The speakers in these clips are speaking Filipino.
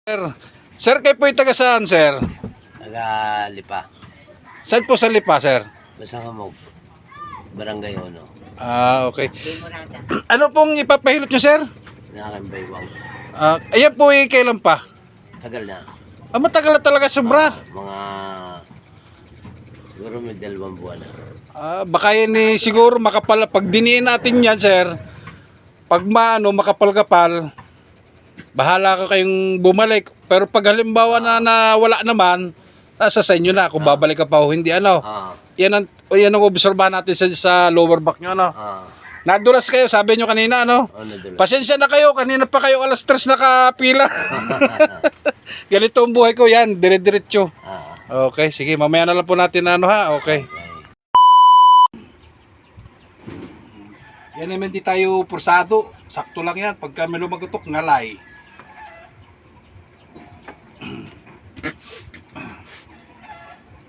Sir, sir kayo po yung taga saan, sir? Taga-Lipa. Saan po sa Lipa, sir? Masangamog. Barangay Ono. Ah, okay. Ano pong ipapahilot nyo, sir? Nakakimbaywang. Ayan po kailan pa? Tagal na. Matagal na talaga sobra. Mga... Siguro may 2 buwan na. Baka yan siguro makapal. Pag diniin natin yan, sir, pag makapal-kapal, bahala ka kayong bumalik. Pero pag halimbawa na wala naman, nasa sa inyo na kung babalik ka pa o hindi, ano. Yan ang obserbahan natin sa lower back nyo, ano. Nadulas kayo, sabi nyo kanina, ano. Nadulas. Pasensya na kayo, kanina pa kayo alas 3 nakapila. Ganito ang buhay ko, yan, dire-diretso. Okay, sige, mamaya na lang po natin, ano ha, okay. Yan naman di tayo pursado, sakto lang yan, pagka may lumagutok, ngalay.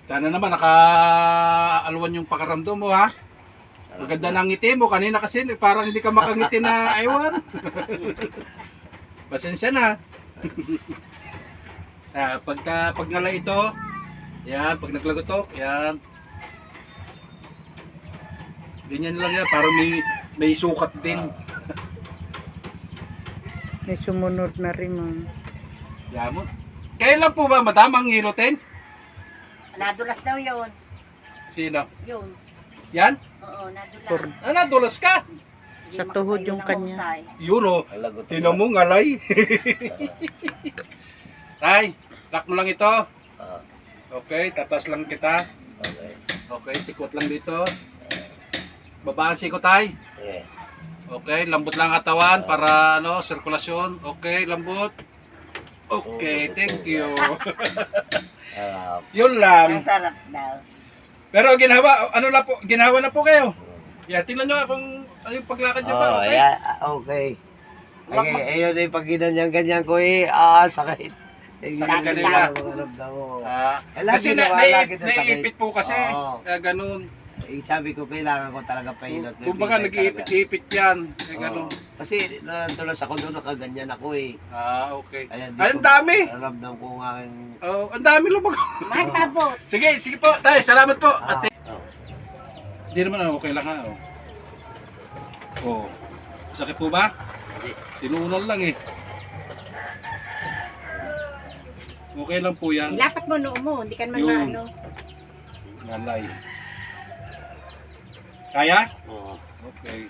Sana naman naka-alwan yung pakaramdam mo, ha? Maganda ng ngiti mo, kanina kasi parang hindi ka makangiti na aywan. Pasensya na. Pag ngalay ito, yan, pag naglagutok, yan. Ganyan lang yan, parang may sukat din. May sumunod na rin, ma'am. Yan mo. Kailan po ba, madam, ang hilutin? Nadulas daw yun. Sino? Yun. Yan? Oo, nadulas. Nadulas ka? Sa tuhod yung kanya. Yun o, tinan mo ngalay. Tay, lock mo lang ito. Okay, tatas lang kita. Okay. Okay, sikot lang dito. Babaan sikot, tay. Yeah. Okay, lambot lang katawan para ano, sirkulasyon. Okay, lambot. Okay, thank you. Yun lang. Ang sarap daw. Pero ginawa, ano na po, ginawa na po kayo. Yeah, tingnan nyo kung ano yung paglakad nyo pa, okay? Yeah, okay. Okay, ayun yung pag ganyan ko sakit. Sakit kanila. Kasi naiipit po kasi, kaya ganun. Sabi ko, kailangan ko talaga pahilot. Kumbaga nag-iipit-ipit yan, kaya ganun. Kasi natulas ako doon, nakaganyan ako eh. Okay. Ay, Ang dami! Aramdam ko nga aking... Ang dami lumag. Matabot. Sige po, tayo, salamat po. Hindi naman okay lang ha. Sakit po ba? Tinuunan lang eh. Okay lang po yan. Ilapat mo noo mo, hindi ka naman Yun. maano. Ngalay. Kaya? Oo. Okay.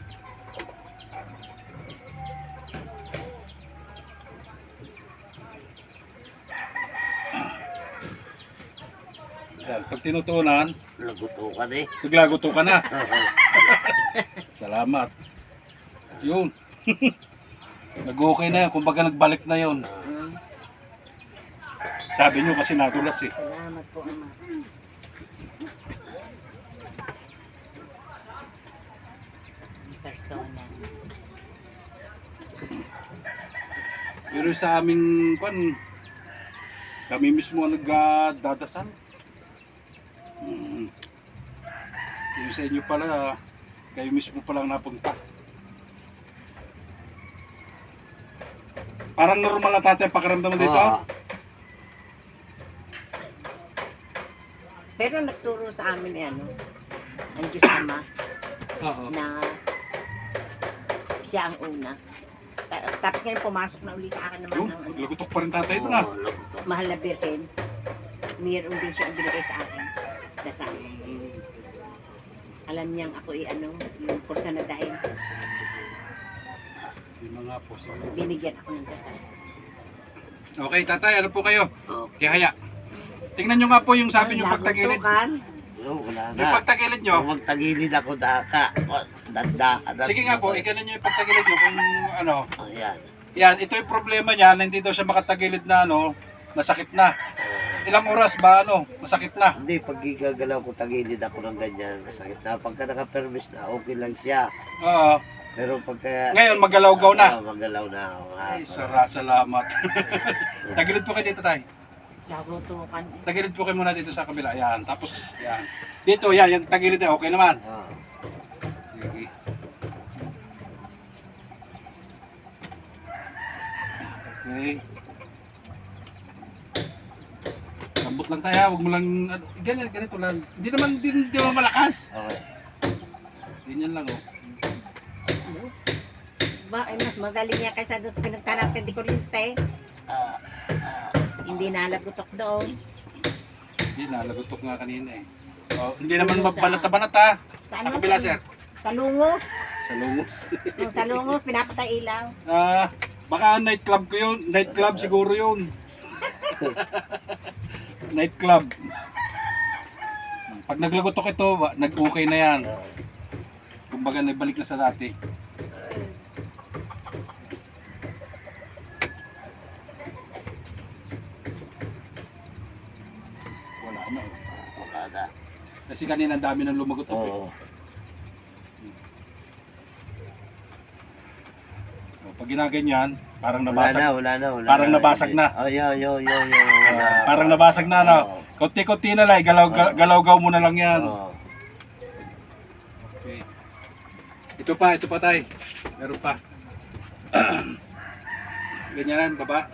Yan, pag tinutunan, Lagutukan eh. tuglaguto ka na. Salamat. Yun. Nag-okay na yun. Kumbaga nagbalik na yun. Sabi nyo kasi nadulas eh. Salamat po, Ama. Persona. Pero sa aming kami mismo ang nagdadasal. Yung sa inyo pala, kayo mismo palang napunta. Parang normal na tatay pakiramdam mo dito? Pero nagturo sa amin ano, ang Diyos Ama, Oo. na siya ang una. Tapos ngayon pumasok na uli sa akin naman Yun, ang maglagutok pa rin tatay ito na. mahal na birhen. Mayroon din siya ang binigay sa akin. Dasal. Alam niyang ako yung kursa na dahil Yung mga po. binigyan ako ng dasal. Okay, tatay, ano po kayo? Kihaya. Tingnan nyo nga po yung sabi nyo pagtagilid. Lagutukan. Wala na. Yung pagtagilid nyo. Kung magtagilid ako daka. Sige nga po, ikanan nyo yung pagtagilid nyo kung ano. Ayan. Yan, ito yung problema niya na hindi daw siya makatagilid na ano, masakit na. Ilang oras ba ano, masakit na. Hindi, pag gigagalaw ko, tagilid ako ng ganyan. Masakit na. Pagka naka-permis na, okay lang siya. Oo. Pero pagka... Ngayon, magalaw-gaw na. Magalaw na. Ay, salamat. Tagilid po kayo dito, tay. Lagutukan. Tagilid po kayo muna dito sa kabila. Yan, tapos, yan. Dito, yan, yung tagilid na, okay naman. Sige. Okay. Ikot lang tayo, huwag mo lang, ganyan, ganito lang. Hindi naman malakas. Okay. Ganyan lang, oh. Ba, ay mas magaling niya kaysa doon sa pinunta natin di kuryente. Hindi nalagutok doon. Hindi, nalagutok nga kanina eh. Oh, hindi naman mabanat-banat ha. Sa kabila, sir. Sa lungos. Sa lungos. Sa lungos, pinapatay ilaw. Baka nightclub ko yun. Nightclub siguro yun. Nightclub. Pag naglagotok ito, nag-okay na yan. Kumbaga, nagbalik na sa dati. Wala na. Wala na. Kasi kanina ang dami ng lumagotok eh. Oo. Pag ginaganyan, parang Wala nabasag. na. Parang nabasag na. Oh, yo. Wala. Parang nabasag na, no? Oo. Kunti-kunti na lang, galaw-gaw mo na lang yan. Oo. Okay. Ito pa tay. Meron pa. Ganyan, baba.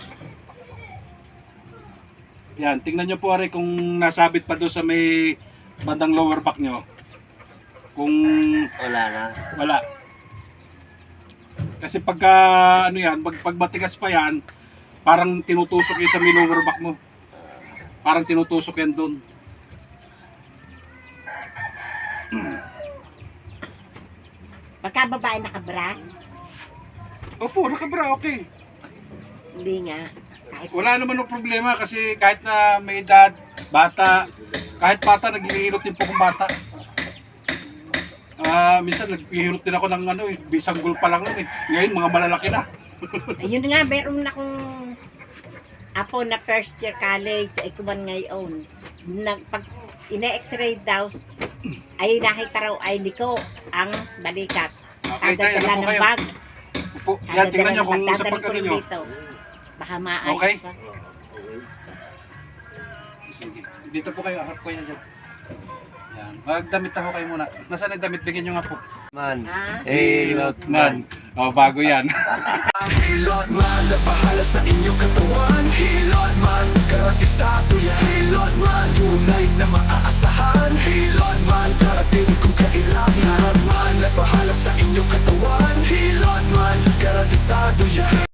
Yan, tingnan nyo po kung nasabit pa doon sa may bandang lower back nyo. Kung Wala na. wala. Kasi pagka ano yan, pag matigas pa yan, parang tinutusok yun sa may lower back mo. Parang tinutusok yan doon. Pagka babae nakabra, Opo, nakabra, okay. hindi nga. Kahit Wala naman ng problema kasi kahit na may edad, bata, kahit bata, naghihilot din po kung bata. Minsan naghihilot din ako ng ano, bisanggol pa lang nun eh. Ngayon, mga malalaki na. ayun nga, meron akong apo na first year college sa Ikuban ngayon. Pag ina-x-ray daw, ay nakita raw ay liko ang balikat. Okay, Kada tayo, dala ano po ng kayo? bag. Opo, yan, tingnan nyo kung sa pagkano nyo. Dito. Baka maayos Okay. pa. Sige, dito po kayo, harap ko yan dyan. Yan, magdamit ako kayo muna. Nasaan ang damit? Bigyan nyo nga po. Man. Ha? Hilot Man. Oh, bago yan. Hilot man, nabahala sa inyong katawan. Hilot man, garantisado yan. Hilot man, tunay na maaasahan. Hilot man, karating kung kailangan. Hilot man, nabahala sa inyong katawan. Hilot man, garantisado yan.